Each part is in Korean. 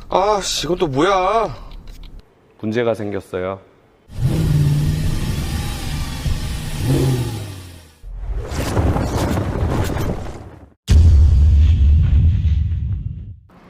아씨, 이건 또 뭐야? 문제가 생겼어요.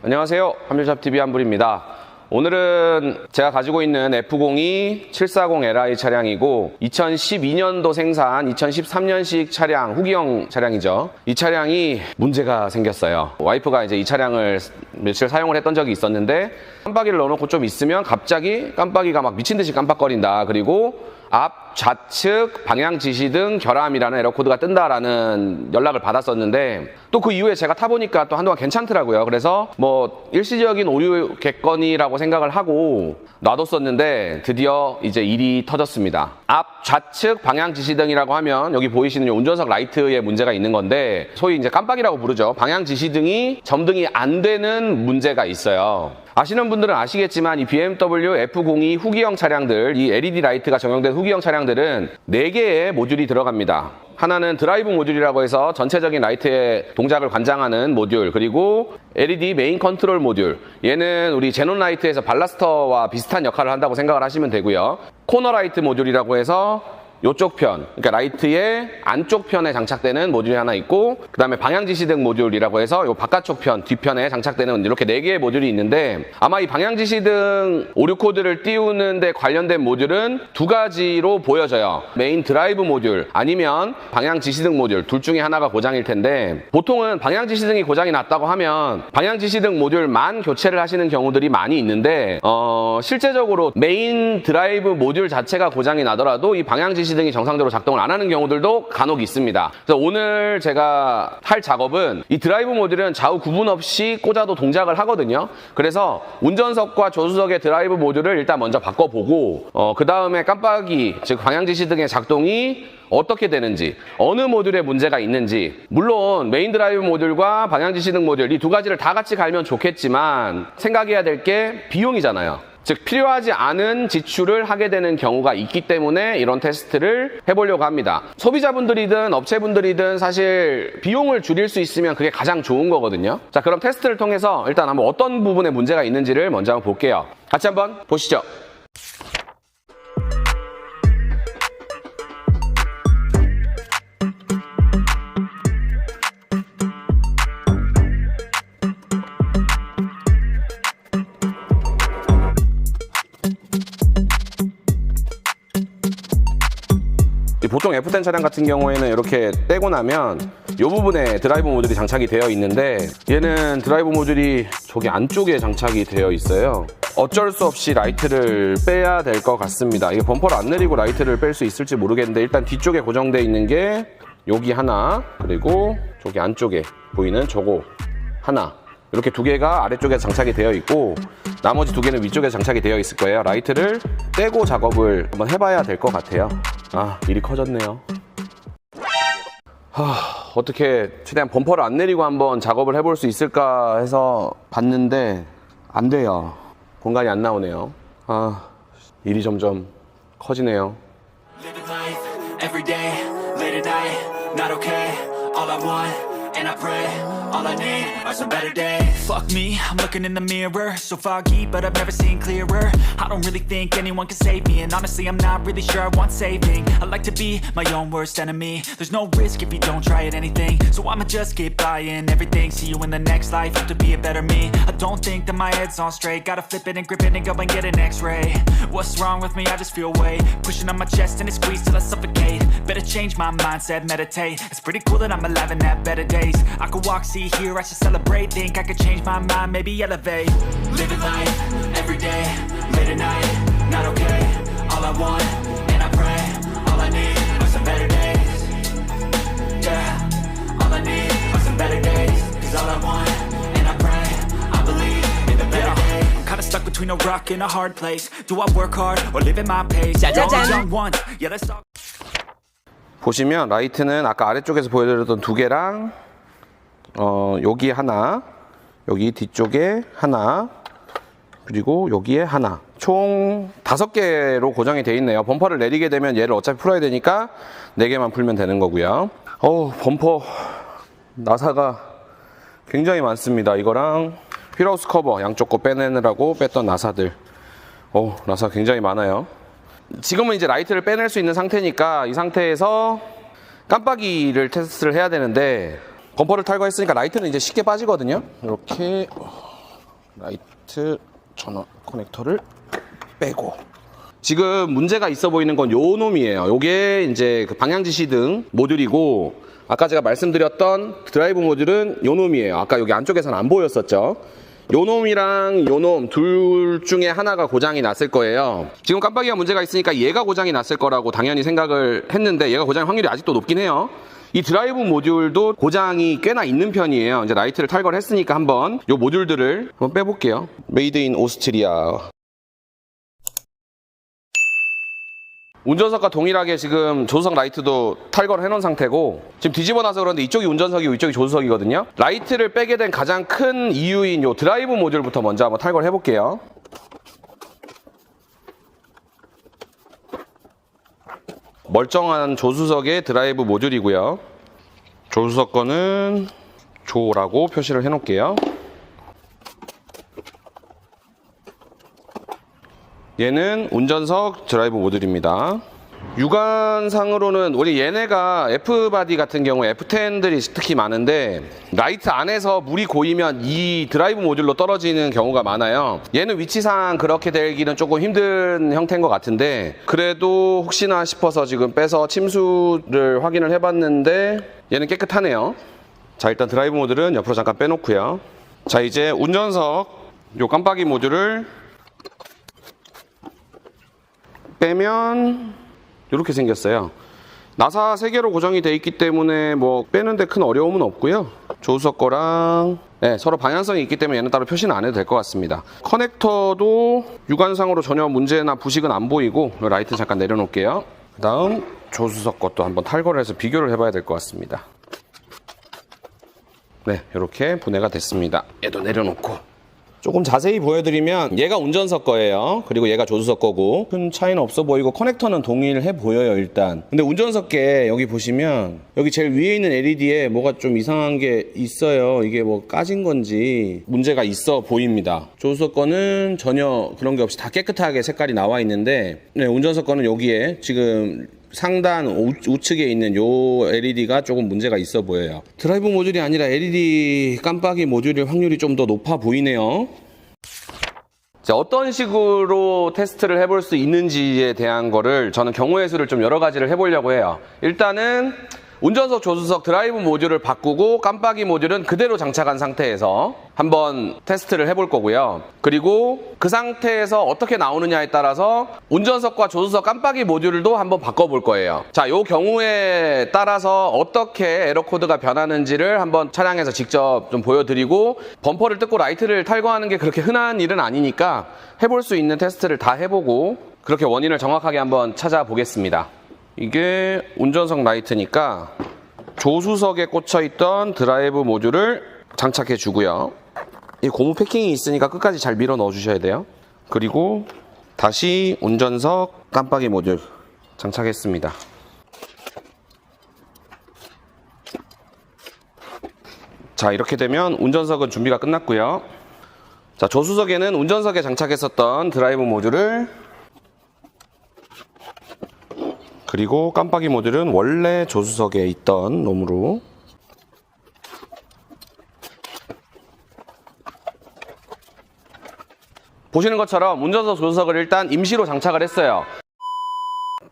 안녕하세요, 함유샵TV 한불입니다. 오늘은 제가 가지고 있는 F02 740Li 차량이고 2012년도 생산 2013년식 차량, 후기형 차량이죠. 이 차량이 문제가 생겼어요. 와이프가 이제 이 차량을 며칠 사용을 했던 적이 있었는데 깜빡이를 넣어놓고 좀 있으면 갑자기 깜빡이가 막 미친 듯이 깜빡거린다. 그리고 앞, 좌측, 방향 지시 등 결함이라는 에러 코드가 뜬다라는 연락을 받았었는데 또 그 이후에 제가 타보니까 또 한동안 괜찮더라고요. 그래서 뭐 일시적인 오류겠거니라고 생각을 하고 놔뒀었는데 드디어 이제 일이 터졌습니다. 앞, 좌측, 방향 지시 등이라고 하면 여기 보이시는 운전석 라이트에 문제가 있는 건데 소위 이제 깜빡이라고 부르죠. 방향 지시 등이 점등이 안 되는 문제가 있어요. 아시는 분들은 아시겠지만 이 BMW F02 후기형 차량들, 이 LED 라이트가 적용된 후기형 차량들은 4개의 모듈이 들어갑니다. 하나는 드라이브 모듈이라고 해서 전체적인 라이트의 동작을 관장하는 모듈, 그리고 LED 메인 컨트롤 모듈, 얘는 우리 제논 라이트에서 발라스터와 비슷한 역할을 한다고 생각을 하시면 되고요. 코너 라이트 모듈이라고 해서 요쪽 편, 그러니까 라이트의 안쪽 편에 장착되는 모듈이 하나 있고, 그 다음에 방향지시등 모듈이라고 해서 요 바깥쪽 편, 뒤편에 장착되는 이렇게 4개의 모듈이 있는데 아마 이 방향지시등 오류 코드를 띄우는데 관련된 모듈은 2가지로 보여져요. 메인 드라이브 모듈 아니면 방향지시등 모듈 둘 중에 하나가 고장일 텐데 보통은 방향지시등이 고장이 났다고 하면 방향지시등 모듈만 교체를 하시는 경우들이 많이 있는데 실제적으로 메인 드라이브 모듈 자체가 고장이 나더라도 이 방향지시등이 정상적으로 작동을 안 하는 경우들도 간혹 있습니다. 그래서 오늘 제가 할 작업은 이 드라이브 모듈은 좌우 구분 없이 꽂아도 동작을 하거든요. 그래서 운전석과 조수석의 드라이브 모듈을 일단 먼저 바꿔보고 그 다음에 깜빡이, 즉 방향지시 등의 작동이 어떻게 되는지, 어느 모듈에 문제가 있는지, 물론 메인 드라이브 모듈과 방향지시 등 모듈 이 2가지를 다 같이 갈면 좋겠지만 생각해야 될 게 비용이잖아요. 즉 필요하지 않은 지출을 하게 되는 경우가 있기 때문에 이런 테스트를 해보려고 합니다. 소비자분들이든 업체분들이든 사실 비용을 줄일 수 있으면 그게 가장 좋은 거거든요. 자, 그럼 테스트를 통해서 일단 한번 어떤 부분에 문제가 있는지를 먼저 한번 볼게요. 같이 한번 보시죠. 보통 F10 차량 같은 경우에는 이렇게 떼고 나면 이 부분에 드라이브 모듈이 장착이 되어 있는데 얘는 드라이브 모듈이 저기 안쪽에 장착이 되어 있어요. 어쩔 수 없이 라이트를 빼야 될 것 같습니다. 이게 범퍼를 안 내리고 라이트를 뺄 수 있을지 모르겠는데 일단 뒤쪽에 고정되어 있는 게 여기 하나, 그리고 저기 안쪽에 보이는 저거 하나, 이렇게 2개가 아래쪽에 장착이 되어 있고 나머지 2개는 위쪽에 장착이 되어 있을 거예요. 라이트를 떼고 작업을 한번 해봐야 될 것 같아요. 아, 일이 커졌네요. 어떻게 최대한 범퍼를 안 내리고 한번 작업을 해볼 수 있을까 해서 봤는데 안 돼요. 공간이 안 나오네요. 아, 일이 점점 커지네요. And I pray, all I need are some better days. Fuck me, I'm looking in the mirror. So foggy, but I've never seen clearer. I don't really think anyone can save me. And honestly, I'm not really sure I want saving. I like to be my own worst enemy. There's no risk if you don't try at anything. So I'ma just keep buying everything. See you in the next life, have to be a better me. I don't think that my head's on straight. Gotta flip it and grip it and go and get an x-ray. What's wrong with me? I just feel weight pushing on my chest and it squeezes till I suffocate. Better change my mindset, meditate. It's pretty cool that I'm alive and have better days. I could walk, see, hear, I should celebrate. Think I could change my mind, maybe elevate. Living life, every day, late at night, not okay. All I want, and I pray, all I need are some better days. Yeah, all I need are some better days. Cause all I want, and I pray, I believe in the better days. I'm kinda stuck between a rock and a hard place. Do I work hard, or live at my pace? Young once, yeah, let's talk. 보시면 라이트는 아까 아래쪽에서 보여드렸던 2개랑 여기 하나, 여기 뒤쪽에 하나, 그리고 여기에 하나, 총 5개로 고정이 되어 있네요. 범퍼를 내리게 되면 얘를 어차피 풀어야 되니까 4개만 풀면 되는 거고요. 범퍼 나사가 굉장히 많습니다. 이거랑 휠하우스 커버 양쪽 거 빼내느라고 뺐던 나사들. 나사 굉장히 많아요. 지금은 이제 라이트를 빼낼 수 있는 상태니까 이 상태에서 깜빡이를 테스트를 해야 되는데, 범퍼를 탈거했으니까 라이트는 이제 쉽게 빠지거든요. 이렇게 라이트 전원 커넥터를 빼고, 지금 문제가 있어 보이는 건 요 놈이에요. 요게 이제 그 방향지시등 모듈이고, 아까 제가 말씀드렸던 드라이브 모듈은 요 놈이에요. 아까 여기 안쪽에서는 안 보였었죠. 요 놈이랑 요 놈 둘 중에 하나가 고장이 났을 거예요. 지금 깜빡이가 문제가 있으니까 얘가 고장이 났을 거라고 당연히 생각을 했는데, 얘가 고장의 확률이 아직도 높긴 해요. 이 드라이브 모듈도 고장이 꽤나 있는 편이에요. 이제 라이트를 탈거를 했으니까 한번 요 모듈들을 한번 빼볼게요. 메이드 인 오스트리아. 운전석과 동일하게 지금 조수석 라이트도 탈거를 해놓은 상태고, 지금 뒤집어 놔서 그런데 이쪽이 운전석이고 이쪽이 조수석이거든요. 라이트를 빼게 된 가장 큰 이유인 요 드라이브 모듈부터 먼저 한번 탈거를 해볼게요. 멀쩡한 조수석의 드라이브 모듈이고요. 조수석 거는 조라고 표시를 해놓을게요. 얘는 운전석 드라이브 모듈입니다. 육안상으로는 우리 얘네가 F바디 같은 경우에 F10들이 특히 많은데, 라이트 안에서 물이 고이면 이 드라이브 모듈로 떨어지는 경우가 많아요. 얘는 위치상 그렇게 되기는 조금 힘든 형태인 것 같은데, 그래도 혹시나 싶어서 지금 빼서 침수를 확인을 해봤는데 얘는 깨끗하네요. 자, 일단 드라이브 모듈은 옆으로 잠깐 빼놓고요. 자, 이제 운전석 요 깜빡이 모듈을 빼면 이렇게 생겼어요. 나사 3개로 고정이 되어 있기 때문에 뭐 빼는데 큰 어려움은 없고요. 조수석 거랑 서로 방향성이 있기 때문에 얘는 따로 표시는 안 해도 될 것 같습니다. 커넥터도 육안상으로 전혀 문제나 부식은 안 보이고, 라이트 잠깐 내려놓을게요. 그 다음 조수석 것도 한번 탈거를 해서 비교를 해봐야 될 것 같습니다. 네, 이렇게 분해가 됐습니다. 얘도 내려놓고, 조금 자세히 보여드리면 얘가 운전석 거예요. 그리고 얘가 조수석 거고, 큰 차이는 없어 보이고 커넥터는 동일해 보여요, 일단. 근데 운전석계 여기 보시면 여기 제일 위에 있는 LED에 뭐가 좀 이상한 게 있어요. 이게 뭐 까진 건지 문제가 있어 보입니다. 조수석 거는 전혀 그런 게 없이 다 깨끗하게 색깔이 나와 있는데, 운전석 거는 여기에 지금 상단 우측에 있는 요 LED가 조금 문제가 있어 보여요. 드라이브 모듈이 아니라 LED 깜빡이 모듈일 확률이 좀 더 높아 보이네요. 자, 어떤 식으로 테스트를 해볼 수 있는지에 대한 거를 저는 경우의 수를 좀 여러 가지를 해보려고 해요. 일단은 운전석, 조수석 드라이브 모듈을 바꾸고 깜빡이 모듈은 그대로 장착한 상태에서 한번 테스트를 해볼 거고요. 그리고 그 상태에서 어떻게 나오느냐에 따라서 운전석과 조수석 깜빡이 모듈도 한번 바꿔볼 거예요. 자, 요 경우에 따라서 어떻게 에러 코드가 변하는지를 한번 차량에서 직접 좀 보여드리고, 범퍼를 뜯고 라이트를 탈거하는 게 그렇게 흔한 일은 아니니까 해볼 수 있는 테스트를 다 해보고 그렇게 원인을 정확하게 한번 찾아보겠습니다. 이게 운전석 라이트니까 조수석에 꽂혀있던 드라이브 모듈을 장착해 주고요. 이 고무 패킹이 있으니까 끝까지 잘 밀어 넣어 주셔야 돼요. 그리고 다시 운전석 깜빡이 모듈 장착했습니다. 자, 이렇게 되면 운전석은 준비가 끝났고요. 자, 조수석에는 운전석에 장착했었던 드라이브 모듈을, 그리고 깜빡이 모듈은 원래 조수석에 있던 놈으로 보시는 것처럼 운전석, 조수석을 일단 임시로 장착을 했어요.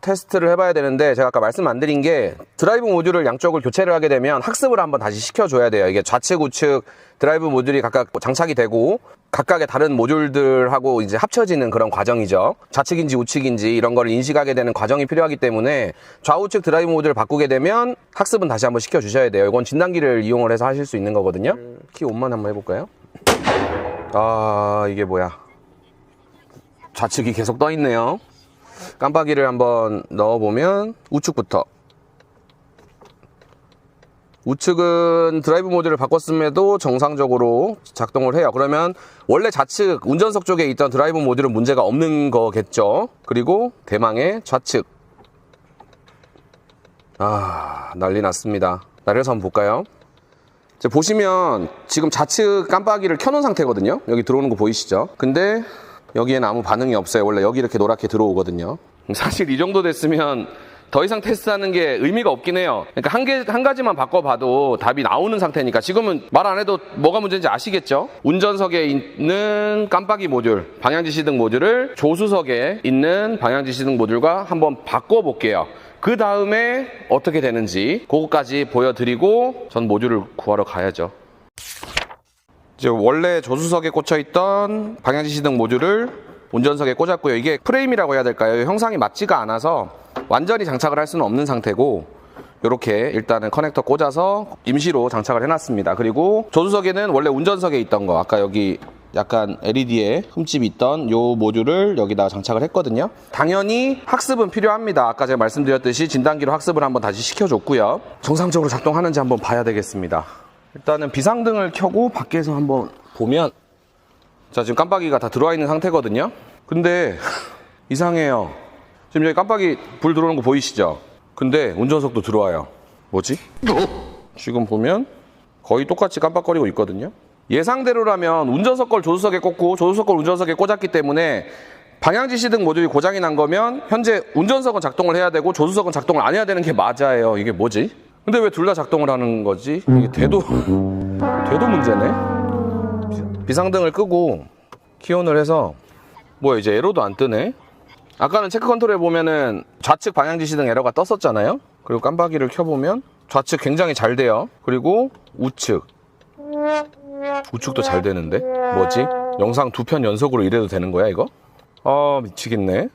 테스트를 해봐야 되는데, 제가 아까 말씀 안 드린 게 드라이브 모듈을 양쪽을 교체를 하게 되면 학습을 한번 다시 시켜줘야 돼요. 이게 좌측, 우측 드라이브 모듈이 각각 장착이 되고 각각의 다른 모듈들하고 이제 합쳐지는 그런 과정이죠. 좌측인지 우측인지 이런 걸 인식하게 되는 과정이 필요하기 때문에 좌우측 드라이브 모듈을 바꾸게 되면 학습은 다시 한번 시켜주셔야 돼요. 이건 진단기를 이용을 해서 하실 수 있는 거거든요. 키 온만 한번 해볼까요? 아, 이게 뭐야. 좌측이 계속 떠 있네요. 깜빡이를 한번 넣어보면 우측부터, 우측은 드라이브 모듈을 바꿨음에도 정상적으로 작동을 해요. 그러면 원래 좌측 운전석 쪽에 있던 드라이브 모듈은 문제가 없는 거겠죠. 그리고 대망의 좌측, 난리 났습니다. 내려서 한번 볼까요? 이제 보시면 지금 좌측 깜빡이를 켜놓은 상태거든요. 여기 들어오는 거 보이시죠? 근데 여기에는 아무 반응이 없어요. 원래 여기 이렇게 노랗게 들어오거든요. 사실 이 정도 됐으면 더 이상 테스트하는 게 의미가 없긴 해요. 그러니까 한 가지만 바꿔봐도 답이 나오는 상태니까 지금은 말 안 해도 뭐가 문제인지 아시겠죠? 운전석에 있는 깜빡이 모듈, 방향지시등 모듈을 조수석에 있는 방향지시등 모듈과 한번 바꿔볼게요. 그 다음에 어떻게 되는지 그거까지 보여드리고 전 모듈을 구하러 가야죠. 이제 원래 조수석에 꽂혀있던 방향지시등 모듈을 운전석에 꽂았고요. 이게 프레임이라고 해야 될까요? 형상이 맞지가 않아서 완전히 장착을 할 수는 없는 상태고 이렇게 일단은 커넥터 꽂아서 임시로 장착을 해놨습니다. 그리고 조수석에는 원래 운전석에 있던 거 아까 여기 약간 LED에 흠집이 있던 요 모듈을 여기다가 장착을 했거든요. 당연히 학습은 필요합니다. 아까 제가 말씀드렸듯이 진단기로 학습을 한번 다시 시켜줬고요. 정상적으로 작동하는지 한번 봐야 되겠습니다. 일단은 비상등을 켜고 밖에서 한번 보면 자 지금 깜빡이가 다 들어와 있는 상태거든요. 근데 이상해요. 지금 여기 깜빡이 불 들어오는 거 보이시죠? 근데 운전석도 들어와요. 뭐지? 지금 보면 거의 똑같이 깜빡거리고 있거든요. 예상대로라면 운전석 걸 조수석에 꽂고 조수석 걸 운전석에 꽂았기 때문에 방향지시등 모듈이 고장이 난 거면 현재 운전석은 작동을 해야 되고 조수석은 작동을 안 해야 되는 게 맞아요. 이게 뭐지? 근데 왜 둘 다 작동을 하는 거지? 이게 돼도 문제네. 비상등을 끄고 키온을 해서 뭐야 이제 에러도 안 뜨네. 아까는 체크 컨트롤에 보면은 좌측 방향지시등 에러가 떴었잖아요. 그리고 깜빡이를 켜보면 좌측 굉장히 잘 돼요. 그리고 우측도 잘 되는데 뭐지? 영상 2편 연속으로 이래도 되는 거야 이거? 아 미치겠네.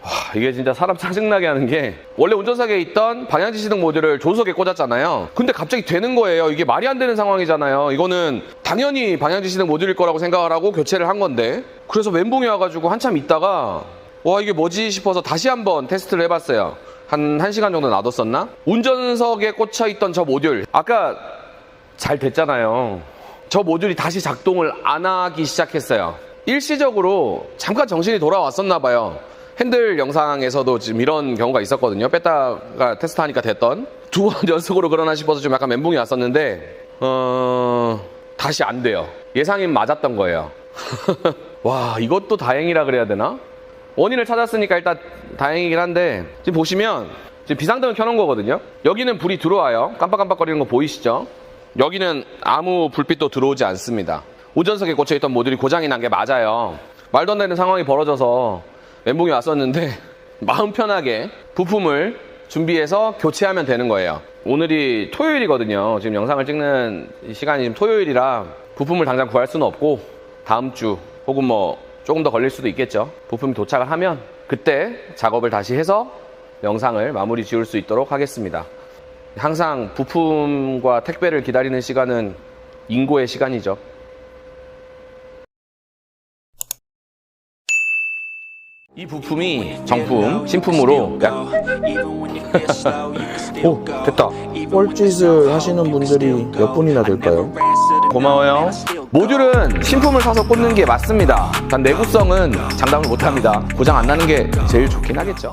와, 이게 진짜 사람 짜증나게 하는 게 원래 운전석에 있던 방향지시등 모듈을 조수석에 꽂았잖아요. 근데 갑자기 되는 거예요. 이게 말이 안 되는 상황이잖아요. 이거는 당연히 방향지시등 모듈일 거라고 생각을 하고 교체를 한 건데 그래서 멘붕이 와가지고 한참 있다가 와 이게 뭐지 싶어서 다시 한번 테스트를 해봤어요. 한 1시간 정도 놔뒀었나? 운전석에 꽂혀있던 저 모듈 아까 잘 됐잖아요. 저 모듈이 다시 작동을 안 하기 시작했어요. 일시적으로 잠깐 정신이 돌아왔었나 봐요. 핸들 영상에서도 지금 이런 경우가 있었거든요. 뺐다가 테스트하니까 됐던 2번 연속으로 그러나 싶어서 좀 약간 멘붕이 왔었는데 다시 안 돼요. 예상이 맞았던 거예요. 와 이것도 다행이라 그래야 되나? 원인을 찾았으니까 일단 다행이긴 한데 지금 보시면 지금 비상등을 켜놓은 거거든요. 여기는 불이 들어와요. 깜빡깜빡거리는 거 보이시죠? 여기는 아무 불빛도 들어오지 않습니다. 운전석에 꽂혀있던 모듈이 고장이 난 게 맞아요. 말도 안 되는 상황이 벌어져서 멘붕이 왔었는데 마음 편하게 부품을 준비해서 교체하면 되는 거예요. 오늘이 토요일이거든요. 지금 영상을 찍는 시간이 지금 토요일이라 부품을 당장 구할 수는 없고 다음 주 혹은 뭐 조금 더 걸릴 수도 있겠죠. 부품이 도착을 하면 그때 작업을 다시 해서 영상을 마무리 지을 수 있도록 하겠습니다. 항상 부품과 택배를 기다리는 시간은 인고의 시간이죠. 이 부품이 정품, 신품으로 오, 됐다. 뻘짓을 하시는 분들이 몇 분이나 될까요? 고마워요. 모듈은 신품을 사서 꽂는 게 맞습니다. 단 내구성은 장담을 못합니다. 고장 안 나는 게 제일 좋긴 하겠죠.